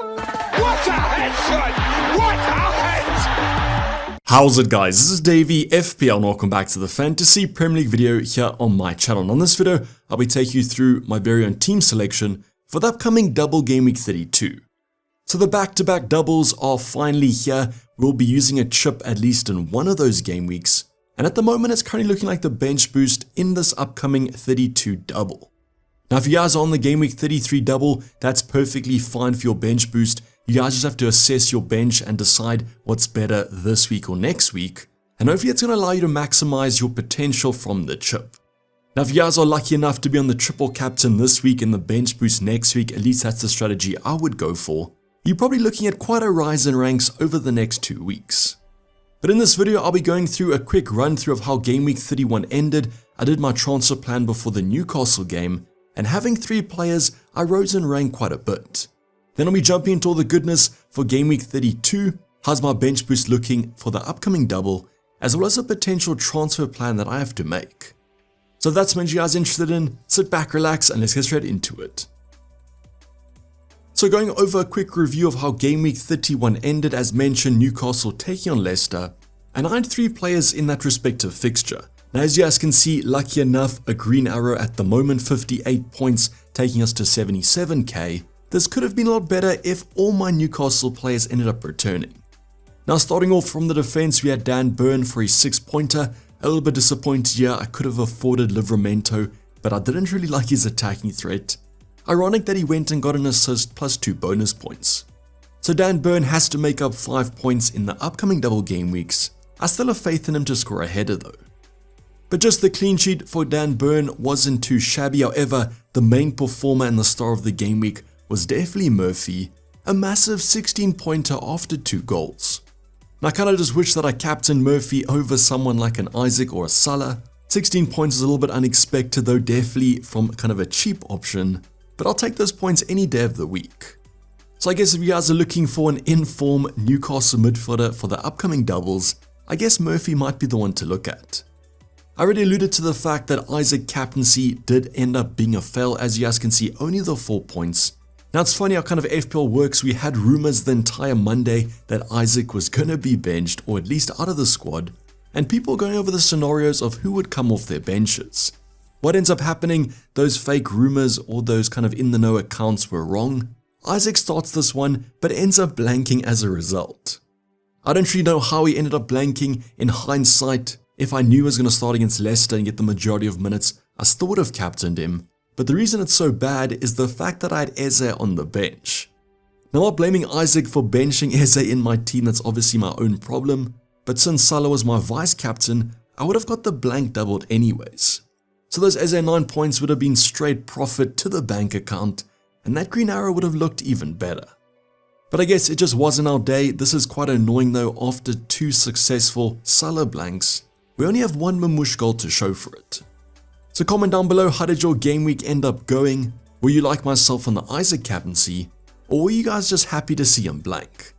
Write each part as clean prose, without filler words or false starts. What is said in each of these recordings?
What a headshot! What a head! How's it guys, this is Dayvy, FPL, and welcome back to the Fantasy Premier League video here on my channel. And on this video, I'll be taking you through my very own team selection for the upcoming double game week 32. So the back-to-back doubles are finally here. We'll be using a chip at least in one of those game weeks. And at the moment, it's currently looking like the bench boost in this upcoming 32 double. Now, if you guys are on the game week 33 double, that's perfectly fine for your bench boost. You guys just have to assess your bench and decide what's better this week or next week. And hopefully it's going to allow you to maximize your potential from the chip. Now, if you guys are lucky enough to be on the triple captain this week and the bench boost next week, at least that's the strategy I would go for. You're probably looking at quite a rise in ranks over the next 2 weeks. But in this video, I'll be going through a quick run through of how game week 31 ended. I did my transfer plan before the Newcastle game, and having 3 players, I rose in rank quite a bit. Then I'll be jumping into all the goodness for game week 32, how's my bench boost looking for the upcoming double, as well as a potential transfer plan that I have to make. So if that's something you guys are interested in, sit back, relax, and let's get straight into it. So going over a quick review of how game week 31 ended, as mentioned, Newcastle taking on Leicester, and I had 3 players in that respective fixture. Now, as you guys can see, lucky enough, a green arrow at the moment, 58 points, taking us to 77k. This could have been a lot better if all my Newcastle players ended up returning. Now, starting off from the defense, we had Dan Burn for his 6-pointer. A little bit disappointed here, I could have afforded Livramento, but I didn't really like his attacking threat. Ironic that he went and got an assist plus 2 bonus points. So Dan Burn has to make up 5 points in the upcoming double game weeks. I still have faith in him to score a header though. But just the clean sheet for Dan Burn wasn't too shabby. However, the main performer and the star of the game week was definitely Murphy, a massive 16-pointer after 2 goals. And I kind of just wish that I captained Murphy over someone like an Isaac or a Salah. 16 points is a little bit unexpected though, definitely from kind of a cheap option. But I'll take those points any day of the week. So I guess if you guys are looking for an in-form Newcastle midfielder for the upcoming doubles, I guess Murphy might be the one to look at. I already alluded to the fact that Isaac captaincy did end up being a fail, as you guys can see, only the 4 points. Now it's funny how kind of FPL works. We had rumors the entire Monday that Isaac was going to be benched or at least out of the squad, and people going over the scenarios of who would come off their benches. What ends up happening, those fake rumors or those kind of in-the-know accounts were wrong. Isaac starts this one, but ends up blanking as a result. I don't really know how he ended up blanking. In hindsight, if I knew he was going to start against Leicester and get the majority of minutes, I still would have captained him. But the reason it's so bad is the fact that I had Eze on the bench. Now, I'm not blaming Isaac for benching Eze in my team, that's obviously my own problem. But since Salah was my vice-captain, I would have got the blank doubled anyways. So those Eze 9 points would have been straight profit to the bank account, and that green arrow would have looked even better. But I guess it just wasn't our day. This is quite annoying though. After 2 successful Salah blanks, we only have 1 Mamush goal to show for it. So comment down below, how did your game week end up going? Were you like myself on the Isaac captaincy, or were you guys just happy to see him blank?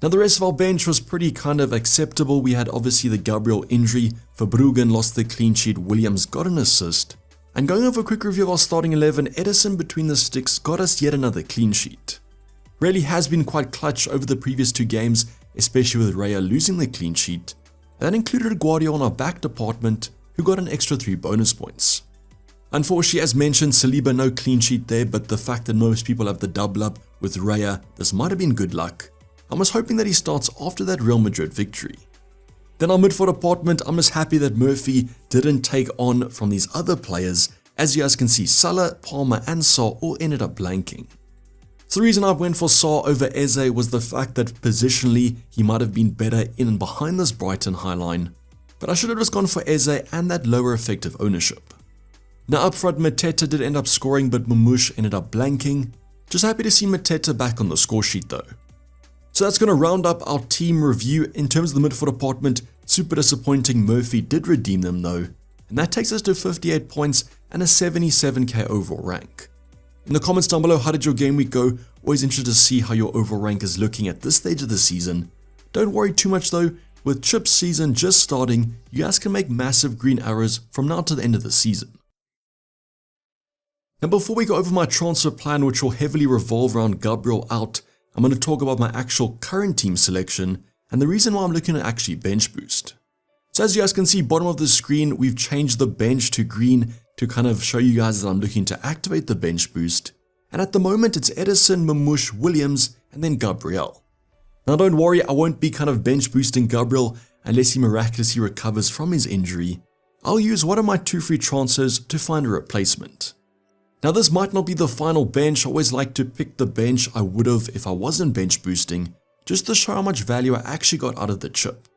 Now the rest of our bench was pretty kind of acceptable. We had obviously the Gabriel injury, Verbruggen lost the clean sheet, Williams got an assist. And going over a quick review of our starting 11, Edison between the sticks got us yet another clean sheet. Really has been quite clutch over the previous 2 games, especially with Raya losing the clean sheet. And that included Guardiola on our back department, who got an extra 3 bonus points. Unfortunately, as mentioned, Saliba no clean sheet there, but the fact that most people have the double up with Raya, this might have been good luck. I was hoping that he starts after that Real Madrid victory. Then our midfield department, I'm just happy that Murphy didn't take on from these other players. As you guys can see, Salah, Palmer and Sarr all ended up blanking. So the reason I went for Sarr over Eze was the fact that positionally he might have been better in and behind this Brighton high line. But I should have just gone for Eze and that lower effective ownership. Now up front, Mateta did end up scoring, but Mamush ended up blanking. Just happy to see Mateta back on the score sheet though. So that's going to round up our team review. In terms of the midfield department, super disappointing. Murphy did redeem them though. And that takes us to 58 points and a 77k overall rank. In the comments down below, how did your game week go? Always interested to see how your overall rank is looking at this stage of the season. Don't worry too much though. With chip season just starting, you guys can make massive green arrows from now to the end of the season. Now before we go over my transfer plan, which will heavily revolve around Gabriel out, I'm going to talk about my actual current team selection and the reason why I'm looking to actually bench boost. So as you guys can see, bottom of the screen, we've changed the bench to green to kind of show you guys that I'm looking to activate the bench boost. And at the moment, it's Edison, Mamush, Williams, and then Gabriel. Now don't worry, I won't be kind of bench boosting Gabriel unless he miraculously recovers from his injury. I'll use one of my 2 free transfers to find a replacement. Now this might not be the final bench. I always like to pick the bench I would have if I wasn't bench boosting, just to show how much value I actually got out of the chip.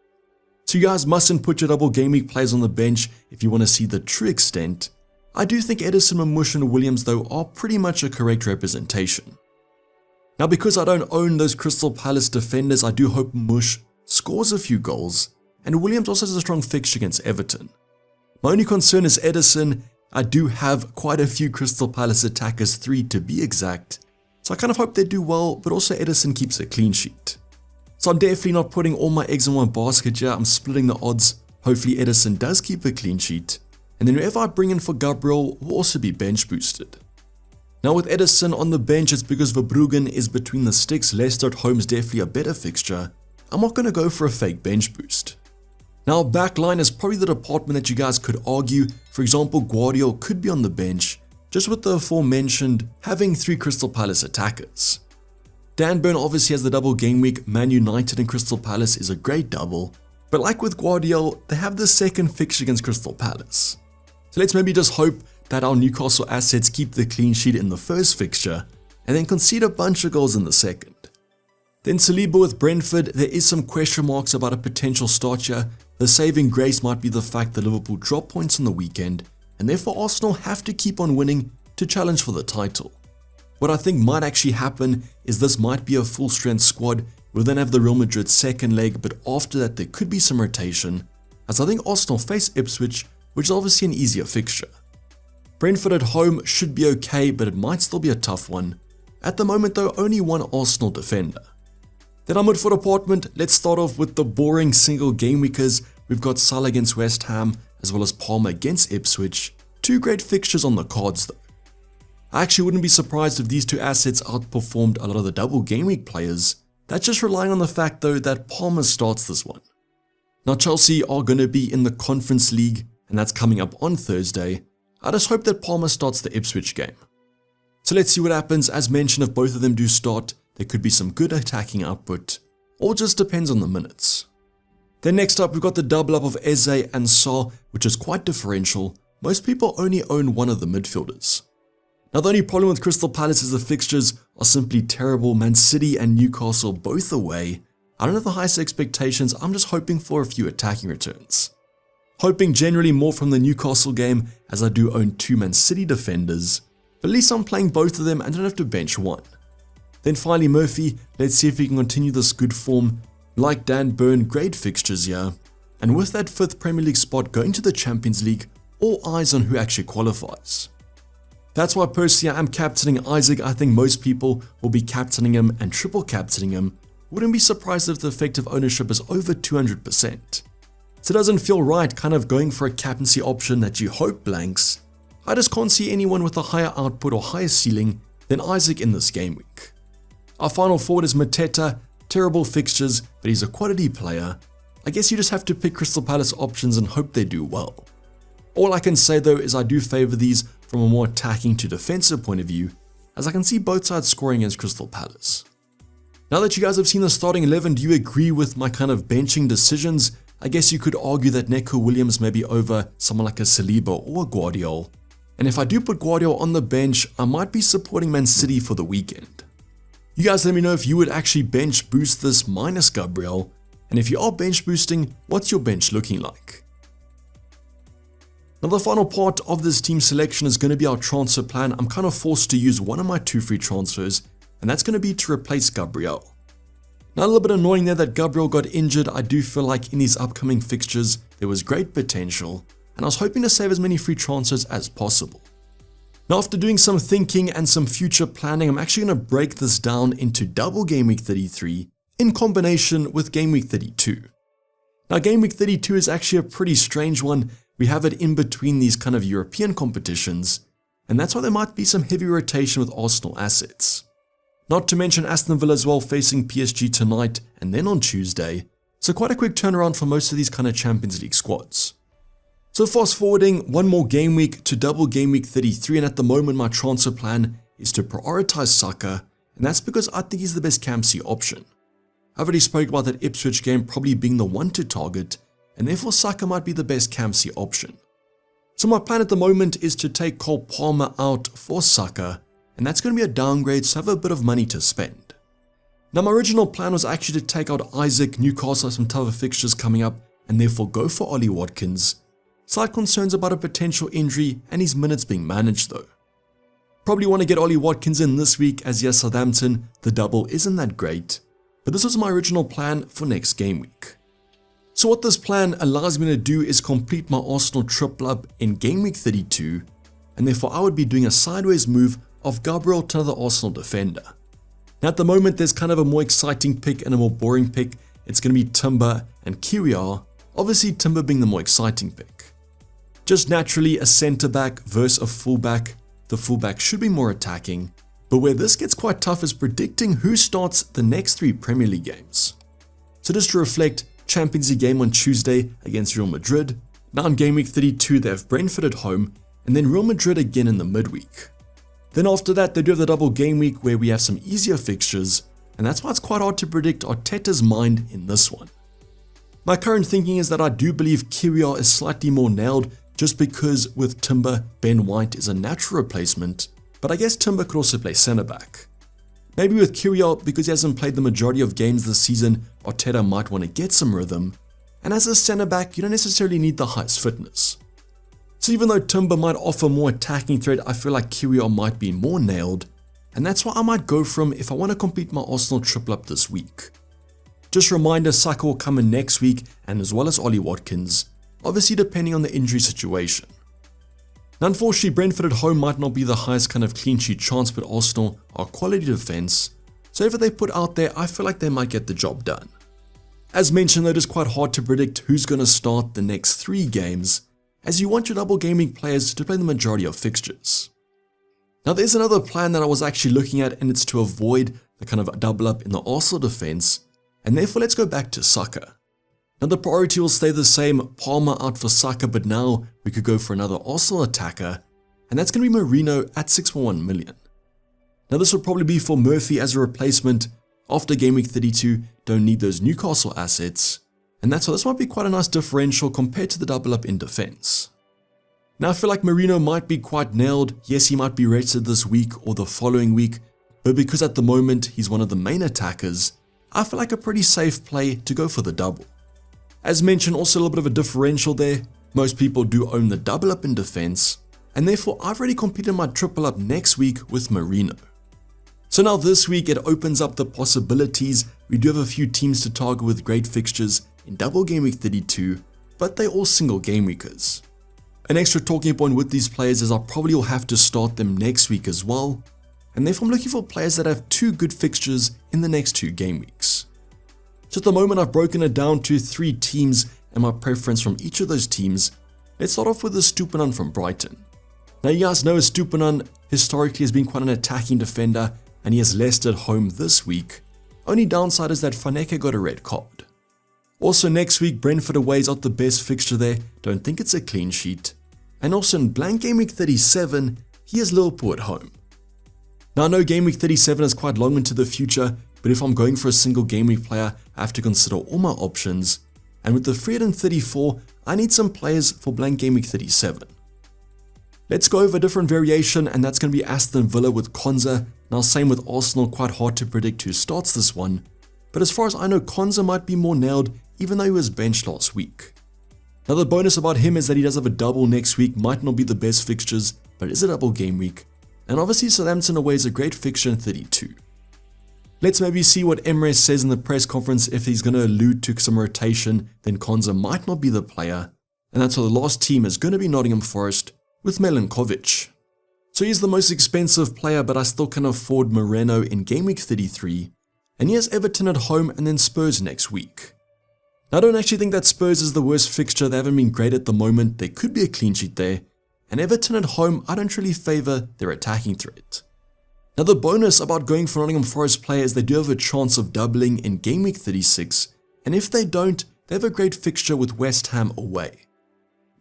So you guys mustn't put your double game week players on the bench if you want to see the true extent. I do think Edison, Mamush, and Williams though are pretty much a correct representation. Now because I don't own those Crystal Palace defenders, I do hope Mamush scores a few goals, and Williams also has a strong fixture against Everton. My only concern is Edison. I do have quite a few Crystal Palace attackers, 3 to be exact, so I kind of hope they do well, but also Edison keeps a clean sheet. So I'm definitely not putting all my eggs in one basket here. I'm splitting the odds. Hopefully Edison does keep a clean sheet, and then whoever I bring in for Gabriel will also be bench boosted. Now with Edison on the bench, it's because Verbruggen is between the sticks. Leicester at home is definitely a better fixture. I'm not going to go for a fake bench boost. Now backline is probably the department that you guys could argue. For example, Guardiola could be on the bench, just with the aforementioned having 3 Crystal Palace attackers. Dan Burn obviously has the double game week. Man United and Crystal Palace is a great double, but like with Guardiola, they have the second fixture against Crystal Palace. So let's maybe just hope that our Newcastle assets keep the clean sheet in the first fixture and then concede a bunch of goals in the second. Then Saliba with Brentford, there is some question marks about a potential start here. The saving grace might be the fact that Liverpool drop points on the weekend, and therefore Arsenal have to keep on winning to challenge for the title. What I think might actually happen is this might be a full strength squad. We'll then have the Real Madrid second leg, but after that there could be some rotation, as I think Arsenal face Ipswich, which is obviously an easier fixture. Brentford at home should be okay, but it might still be a tough one. At the moment though, only one Arsenal defender. Then our midfield department, let's start off with the boring single game weekers. We've got Salah against West Ham, as well as Palmer against Ipswich. 2 great fixtures on the cards though. I actually wouldn't be surprised if these 2 assets outperformed a lot of the double game week players. That's just relying on the fact though that Palmer starts this one. Now Chelsea are going to be in the Conference League, and that's coming up on Thursday. I just hope that Palmer starts the Ipswich game. So let's see what happens. As mentioned, if both of them do start, there could be some good attacking output, or just depends on the minutes. Then next up, we've got the double up of Eze and Sarr, which is quite differential. Most people only own one of the midfielders. Now the only problem with Crystal Palace is the fixtures are simply terrible. Man City and Newcastle both away. I don't have the highest expectations. I'm just hoping for a few attacking returns. Hoping generally more from the Newcastle game, as I do own 2 Man City defenders, but at least I'm playing both of them and don't have to bench one. Then finally Murphy, let's see if we can continue this good form. Like Dan Burn, great fixtures here, and with that 5th Premier League spot going to the Champions League, all eyes on who actually qualifies. That's why personally I am captaining Isaac. I think most people will be captaining him and triple captaining him. Wouldn't be surprised if the effective ownership is over 200%. So it doesn't feel right kind of going for a captaincy option that you hope blanks. I just can't see anyone with a higher output or higher ceiling than Isaac in this game week. Our final forward is Mateta. Terrible fixtures, but he's a quality player. I guess you just have to pick Crystal Palace options and hope they do well. All I can say though is I do favour these from a more attacking to defensive point of view, as I can see both sides scoring against Crystal Palace. Now that you guys have seen the starting 11, do you agree with my kind of benching decisions? I guess you could argue that Neco Williams may be over someone like a Saliba or a Guardiola. And if I do put Guardiola on the bench, I might be supporting Man City for the weekend. You guys let me know if you would actually bench boost this minus Gabriel, and if you are bench boosting, what's your bench looking like? Now the final part of this team selection is going to be our transfer plan. I'm kind of forced to use one of my 2 free transfers, and that's going to be to replace Gabriel. Now a little bit annoying there that Gabriel got injured. I do feel like in these upcoming fixtures there was great potential, and I was hoping to save as many free transfers as possible. Now after doing some thinking and some future planning, I'm actually going to break this down into double Game Week 33 in combination with Game Week 32. Now Game Week 32 is actually a pretty strange one. We have it in between these kind of European competitions, and that's why there might be some heavy rotation with Arsenal assets. Not to mention Aston Villa as well facing PSG tonight and then on Tuesday. So quite a quick turnaround for most of these kind of Champions League squads. So fast forwarding one more game week to double game week 33, and at the moment my transfer plan is to prioritize Saka, and that's because I think he's the best Campsy option. I've already spoke about that Ipswich game probably being the one to target, and therefore Saka might be the best Campsy option. So my plan at the moment is to take Cole Palmer out for Saka, and that's going to be a downgrade, so I have a bit of money to spend. Now my original plan was actually to take out Isaac. Newcastle have some tougher fixtures coming up, and therefore go for Ollie Watkins. Slight concerns about a potential injury and his minutes being managed though. Probably want to get Ollie Watkins in this week, as yes, Southampton, the double isn't that great, but this was my original plan for next game week. So what this plan allows me to do is complete my Arsenal triple up in game week 32, and therefore I would be doing a sideways move of Gabriel to another Arsenal defender. Now at the moment there's kind of a more exciting pick and a more boring pick. It's going to be Timber and Kyriar, obviously Timber being the more exciting pick. Just naturally a centre back versus a fullback. The fullback should be more attacking, but where this gets quite tough is predicting who starts the next 3 Premier League games. So just to reflect, Champions League game on Tuesday against Real Madrid. Now in game week 32 they have Brentford at home, and then Real Madrid again in the midweek. Then after that they do have the double game week where we have some easier fixtures, and that's why it's quite hard to predict Arteta's mind in this one. My current thinking is that I do believe Kyriar is slightly more nailed, just because with Timber, Ben White is a natural replacement, but I guess Timber could also play centre back. Maybe with Kyriar, because he hasn't played the majority of games this season, Arteta might want to get some rhythm, and as a centre back you don't necessarily need the highest fitness. So even though Timber might offer more attacking threat, I feel like Kyriar might be more nailed, and that's what I might go from if I want to complete my Arsenal triple up this week. Just a reminder, Saka will come in next week, and as well as Ollie Watkins, obviously depending on the injury situation. Now unfortunately Brentford at home might not be the highest kind of clean sheet chance, but Arsenal are quality defence, so whoever they put out there I feel like they might get the job done. As mentioned though, it is quite hard to predict who's going to start the next 3 games, as you want your double gaming players to play the majority of fixtures. Now there's another plan that I was actually looking at, and it's to avoid the kind of double up in the Arsenal defence, and therefore let's go back to Saka. Now the priority will stay the same, Palmer out for Saka, but now we could go for another Arsenal attacker, and that's going to be Marino at 6.1 million. Now this will probably be for Murphy as a replacement. After game week 32, don't need those Newcastle assets, and that's why this might be quite a nice differential compared to the double up in defense. Now I feel like Marino might be quite nailed. Yes, he might be rested this week or the following week, but because at the moment he's one of the main attackers, I feel like a pretty safe play to go for the double. As mentioned, also a little bit of a differential there. Most people do own the double up in defense, and therefore I've already completed my triple up next week with Marino. So now this week it opens up the possibilities. We do have a few teams to target with great fixtures in double game week 32, but they're all single game weekers. An extra talking point with these players is I probably will have to start them next week as well, and therefore I'm looking for players that have 2 good fixtures in the next 2 game weeks. So at the moment I've broken it down to 3 teams and my preference from each of those teams. Let's start off with Estupiñán from Brighton. Now you guys know Estupiñán historically has been quite an attacking defender, and he has Leicester at home this week. Only downside is that Faneke got a red card. Also next week Brentford away is not the best fixture there, don't think it's a clean sheet. And also in blank game week 37, he has Liverpool at home. Now I know game week 37 is quite long into the future, but if I'm going for a single game week player, I have to consider all my options, and with the 334, I need some players for blank game week 37. Let's go over a different variation, and that's going to be Aston Villa with Konza. Now same with Arsenal, quite hard to predict who starts this one, but as far as I know Konza might be more nailed even though he was benched last week. Now the bonus about him is that he does have a double next week, might not be the best fixtures, but it is a double game week, and obviously Southampton away is a great fixture in 32. Let's maybe see what Emre says in the press conference. If he's going to allude to some rotation, then Konza might not be the player, and that's why the last team is going to be Nottingham Forest with Milinkovic. So he's the most expensive player, but I still can afford Moreno in game week 33, and he has Everton at home and then Spurs next week. Now I don't actually think that Spurs is the worst fixture. They haven't been great at the moment, there could be a clean sheet there, and Everton at home I don't really favour their attacking threat. Now the bonus about going for Nottingham Forest players is they do have a chance of doubling in Game Week 36, and if they don't, they have a great fixture with West Ham away.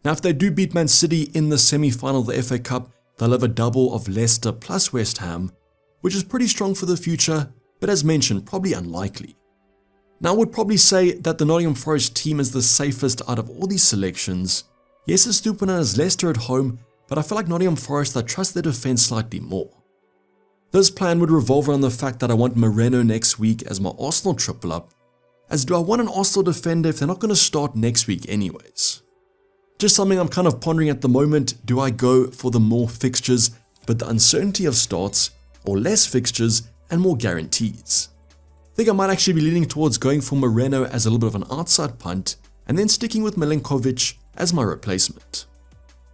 Now if they do beat Man City in the semi-final of the FA Cup, they'll have a double of Leicester plus West Ham, which is pretty strong for the future, but as mentioned, probably unlikely. Now I would probably say that the Nottingham Forest team is the safest out of all these selections. Yes, it's Stupina as Leicester at home, but I feel like Nottingham Forest, I trust their defense slightly more. This plan would revolve around the fact that I want Moreno next week as my Arsenal triple up, as do I want an Arsenal defender if they're not going to start next week anyways? Just something I'm kind of pondering at the moment. Do I go for the more fixtures but the uncertainty of starts, or less fixtures and more guarantees? I think I might actually be leaning towards going for Moreno as a little bit of an outside punt and then sticking with Milinkovic as my replacement.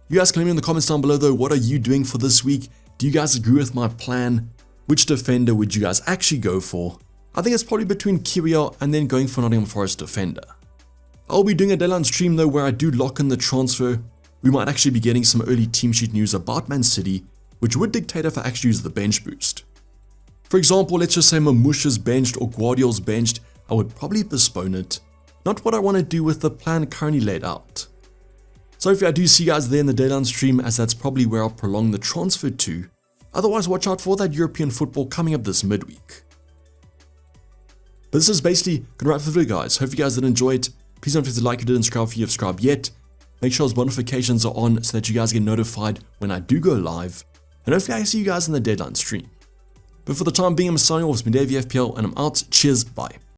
You guys can let me in the comments down below though, what are you doing for this week? Do you guys agree with my plan? Which defender would you guys actually go for? I think it's probably between Kiwior and then going for Nottingham Forest defender. I'll be doing a deadline stream though where I do lock in the transfer. We might actually be getting some early team sheet news about Man City, which would dictate if I actually use the bench boost. For example, let's just say Mamouche is benched or Guardiola's benched, I would probably postpone it. Not what I want to do with the plan currently laid out. So hopefully I do see you guys there in the deadline stream, as that's probably where I'll prolong the transfer to. Otherwise, watch out for that European football coming up this midweek. But this is basically going to wrap the video, guys. Hope you guys did enjoy it. Please don't forget to like if you didn't subscribe if you have subscribed yet. Make sure those notifications are on so that you guys get notified when I do go live. And hopefully I see you guys in the deadline stream. But for the time being, I'm signing off. It's been Dayvy FPL and I'm out. Cheers, bye.